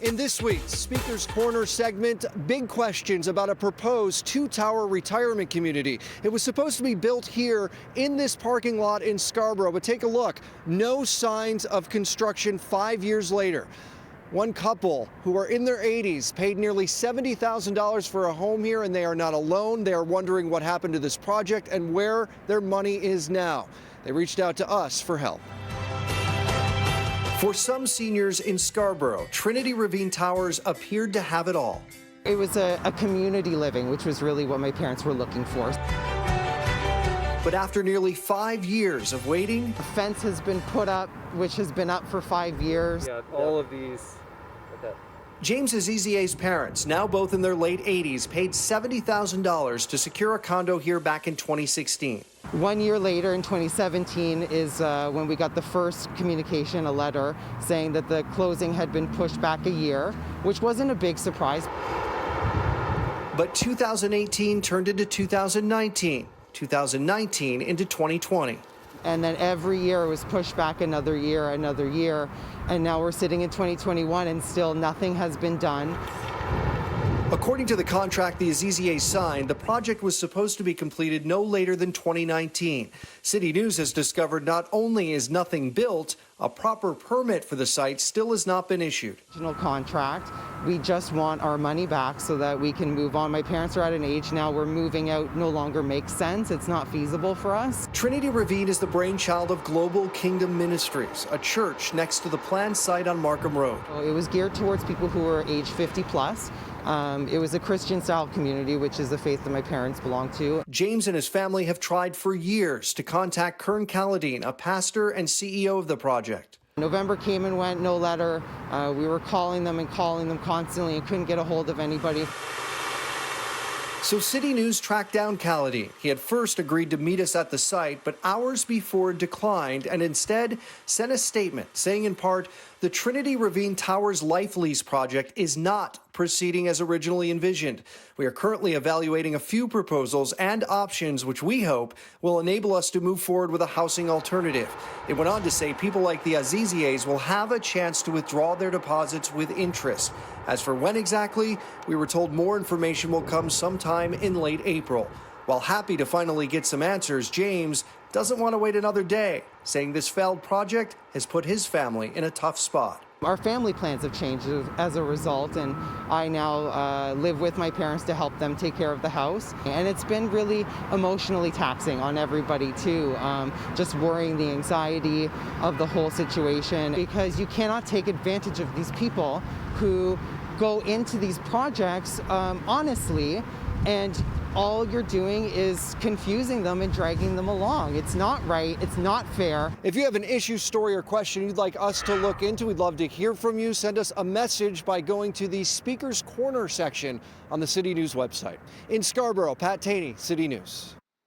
In this week's Speaker's Corner segment, big questions about a proposed two-tower retirement community. It was supposed to be built here in this parking lot in Scarborough, but take a look. No signs of construction 5 years later. One couple who are in their 80s paid nearly $70,000 for a home here, and they are not alone. They are wondering what happened to this project and where their money is now. They reached out to us for help. For some seniors in Scarborough, Trinity Ravine Towers appeared to have it all. It was a community living, which was really what my parents were looking for. But after nearly 5 years of waiting, A fence has been put up, which has been up for 5 years. Yeah, all of these. James Azizia's parents, now both in their late 80s, paid $70,000 to secure a condo here back in 2016. 1 year later, in 2017, is when we got the first communication, a letter saying that the closing had been pushed back a year, which wasn't a big surprise. But 2018 turned into 2019, 2019 into 2020. And then every year it was pushed back another year, and now we're sitting in 2021 and still nothing has been done. According to the contract the Azizias signed, the project was supposed to be completed no later than 2019. CityNews has discovered not only is nothing built, a proper permit for the site still has not been issued. Original contract. We just want our money back so that we can move on. My parents are at an age now where moving out no longer makes sense. It's not feasible for us. Trinity Ravine is the brainchild of Global Kingdom Ministries, a church next to the planned site on Markham Road. It was geared towards people who were age 50 plus. It was a Christian-style community, which is the faith that my parents belong to. James and his family have tried for years to contact Kern Calladine, a pastor and CEO of the project. November came and went, no letter. We were calling them constantly and couldn't get a hold of anybody. So CityNews tracked down Calladine. He had first agreed to meet us at the site, but hours before declined and instead sent a statement saying in part, the Trinity Ravine Towers Life Lease project is not proceeding as originally envisioned. We are currently evaluating a few proposals and options which we hope will enable us to move forward with a housing alternative. It went on to say people like the Azizias will have a chance to withdraw their deposits with interest. As for when exactly, we were told more information will come sometime in late April. While happy to finally get some answers, James doesn't want to wait another day, saying this failed project has put his family in a tough spot. Our family plans have changed as a result, and I now live with my parents to help them take care of the house. And it's been really emotionally taxing on everybody too, just worrying, the anxiety of the whole situation, because you cannot take advantage of these people who go into these projects honestly, and all you're doing is confusing them and dragging them along. It's not right. It's not fair. If you have an issue, story, or question you'd like us to look into, we'd love to hear from you. Send us a message by going to the Speaker's Corner section on the City News website. In Scarborough, Taney, City News.